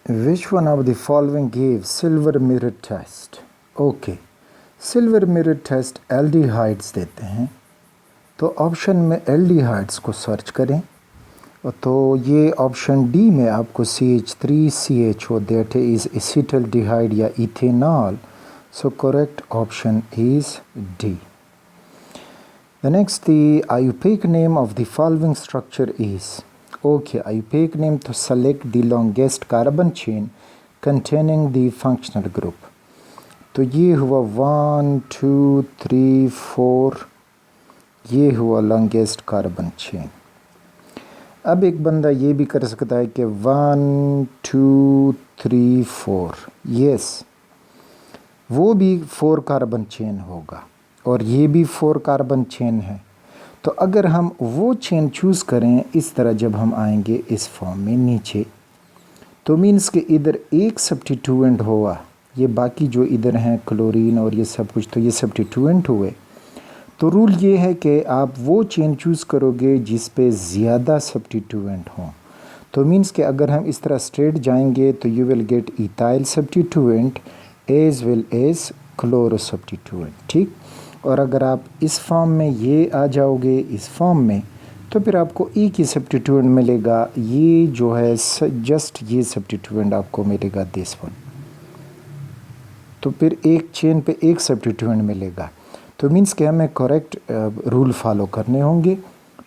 Which one of the following gives silver mirror test? Okay, silver mirror test aldehydes देते हैं, तो option में aldehydes को search करें। तो ये ऑप्शन डी में आपको CH3CHO दैट इज़ एसिटल्डिहाइड या ethanol. So correct option is D. The next, the IUPAC name of the following structure is. Okay, IUPAC name to select the longest carbon chain containing the functional group. तो ये हुआ 1 2 3 4, ये हुआ longest carbon chain. अब एक बंदा ये भी कर सकता है कि 1 2 3 4, यस, वो भी 4 कार्बन चेन होगा और ये भी 4 कार्बन चेन है। तो अगर हम वो चेन चूज़ करें इस तरह, जब हम आएंगे इस फॉर्म में नीचे, तो मीन्स कि इधर एक सब्स्टिट्यूएंट हुआ, ये बाकी जो इधर हैं क्लोरीन और ये सब कुछ, तो ये सब्स्टिट्यूएंट हुए। तो रूल ये है कि आप वो चेन चूज़ करोगे जिस पे ज़्यादा सब्स्टिट्यूएंट हों। तो मीन्स कि अगर हम इस तरह स्ट्रेट जाएंगे तो you will get ethyl substituent as well as chloro substituent, ठीक। और अगर आप इस फॉर्म में ये आ जाओगे इस फॉर्म में, तो फिर आपको एक ही सब्स्टिट्यूएंट मिलेगा, ये जो है जस्ट ये सब्स्टिट्यूएंट आपको मिलेगा दिस वन। तो फिर एक चेन पे एक सब्स्टिट्यूएंट मिलेगा। तो मीन्स कि हमें करेक्ट रूल फॉलो करने होंगे।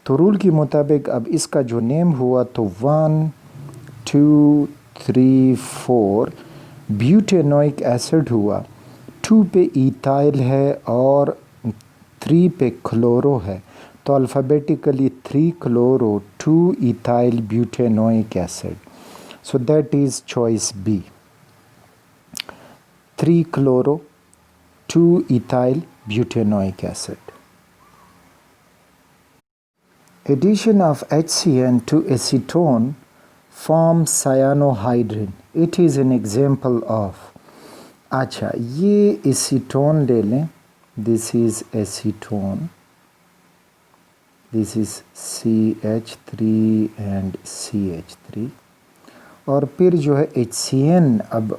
तो रूल के मुताबिक अब इसका जो नेम हुआ, तो 1 2 3 4 ब्यूटेनोइक एसिड हुआ, 2 पे इथाइल है और 3 पे क्लोरो है। तो alphabetically 3 chloro 2 ethyl butanoic acid. So that is choice B, 3 chloro 2 ethyl butanoic acid. Addition of HCN to acetone forms cyanohydrin. It is an example of. अच्छा, ये acetone ले लें, this is acetone, this is CH3 and CH3, और फिर जो है HCN अब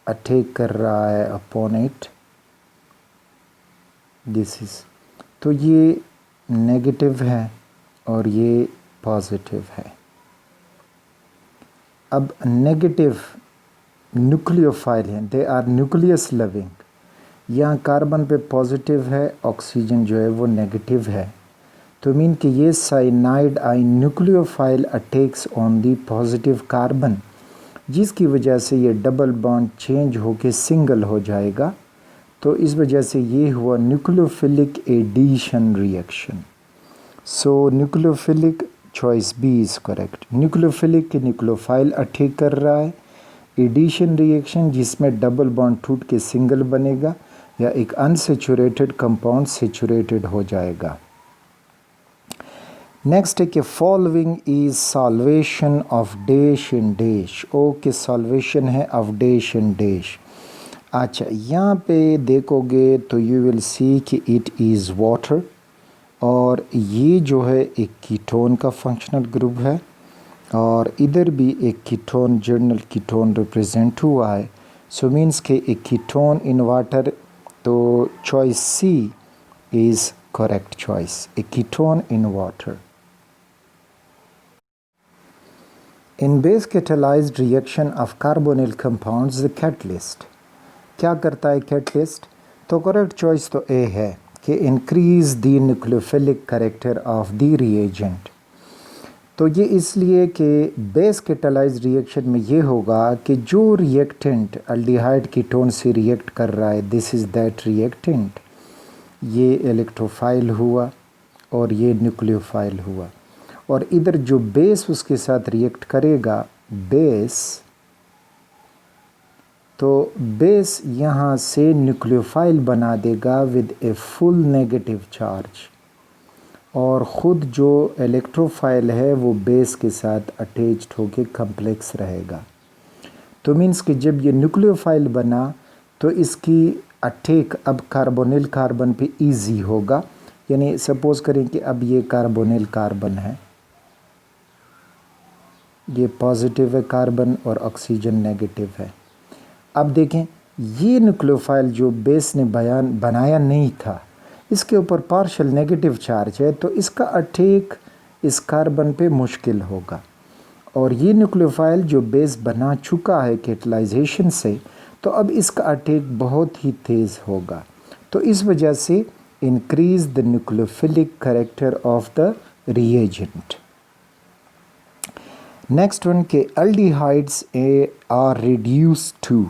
attack कर रहा है अपॉन इट, दिस इज़, तो ये नेगेटिव है और ये पॉजिटिव है। अब नेगेटिव न्यूक्लियोफाइल हैं, दे आर न्यूक्लियस लविंग। यहाँ कार्बन पे पॉजिटिव है, ऑक्सीजन जो है वो नेगेटिव है। तो मीन कि ये cyanide ion nucleophile attacks on the positive carbon, जिसकी वजह से ये डबल बॉन्ड चेंज होके सिंगल हो जाएगा। तो इस वजह से ये हुआ nucleophilic addition reaction. So nucleophilic choice B is correct. Nucleophilic के न्यूक्लियोफाइल अटैक कर रहा है, एडिशन रिएक्शन जिसमें डबल बॉन्ड टूट के सिंगल बनेगा या एक अनसेचुरेटेड कंपाउंड सेचुरेटेड हो जाएगा। नेक्स्ट है कि following is solvation of dash in dash. Okay, solvation है ऑफ डैश इन डैश। अच्छा, यहाँ पे देखोगे तो यू विल सी कि इट इज़ वाटर, और ये जो है एक कीटोन का फंक्शनल ग्रुप है, और इधर भी एक कीटोन, जर्नल कीटोन रिप्रेजेंट हुआ है। सो मीन्स के एक कीटोन इन वाटर, तो choice C is correct choice, a ketone in water. In base catalysed reaction of carbonyl compounds the catalyst, क्या करता है कैटलिस्ट? तो करेक्ट चॉइस तो ए है कि increase the nucleophilic character of the reagent. तो ये इसलिए कि बेस कैटालाइज्ड रिएक्शन में ये होगा कि जो रिएक्टेंट अल्डिहाइड कीटोन से रिएक्ट कर रहा है, दिस इज़ दैट रिएक्टेंट, ये इलेक्ट्रोफाइल हुआ और ये न्यूक्लियोफाइल हुआ, और इधर जो बेस उसके साथ रिएक्ट करेगा, बेस, तो बेस यहाँ से न्यूक्लियोफाइल बना देगा with a full negative charge, और ख़ुद जो इलेक्ट्रोफाइल है वो बेस के साथ अटैच्ड होके कम्प्लेक्स रहेगा। तो मीन्स कि जब ये न्यूक्लियोफाइल बना तो इसकी अटैक अब कार्बोनिल कार्बन पे इजी होगा। यानी सपोज़ करें कि अब ये कार्बोनिल कार्बन है, ये पॉजिटिव है कार्बन और ऑक्सीजन नेगेटिव है। अब देखें ये न्यूक्लियोफाइल जो बेस ने बनाया नहीं था, इसके ऊपर पार्शियल नेगेटिव चार्ज है, तो इसका अटैक इस कार्बन पे मुश्किल होगा। और ये न्यूक्लियोफाइल जो बेस बना चुका है कैटालाइजेशन से, तो अब इसका अटैक बहुत ही तेज़ होगा। तो इस वजह से increase the nucleophilic character of the reagent. Next one के अल्डिहाइड्स आर रिड्यूस टू।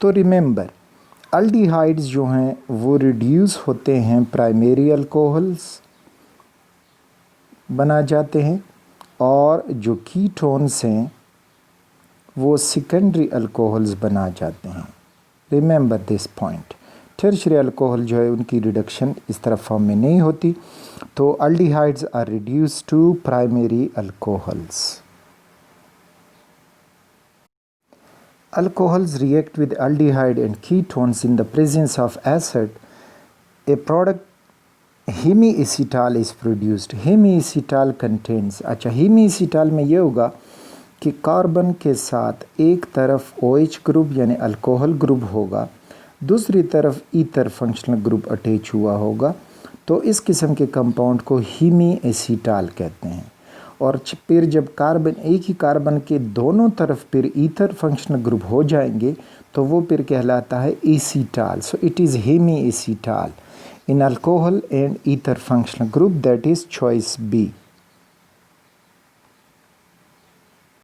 तो रिमेंबर अल्डिहाइड्स जो हैं वो रिड्यूस होते हैं प्राइमरी अल्कोहल्स बना जाते हैं, और जो कीटोन्स हैं वो सेकेंडरी अल्कोहल्स बना जाते हैं। Remember this point. Tertiary alcohol जो है उनकी रिडक्शन इस तरह फॉर्म में नहीं होती। तो aldehydes are reduce to primary alcohols. Alcohols react with aldehyde and ketones in the presence of acid. A product hemiacetal is produced. Hemiacetal contains, अच्छा hemiacetal में ये होगा कि कार्बन के साथ एक तरफ OH ग्रुप यानी अल्कोहल ग्रुप होगा, दूसरी तरफ ईथर फंक्शनल ग्रुप अटैच हुआ होगा। तो इस किस्म के कंपाउंड को हीमीएसीटाल कहते हैं। और फिर जब कार्बन एक ही कार्बन के दोनों तरफ फिर ईथर फंक्शनल ग्रुप हो जाएंगे तो वो फिर कहलाता है acetal. So it is hemiacetal in alcohol and ether functional group, that is choice B.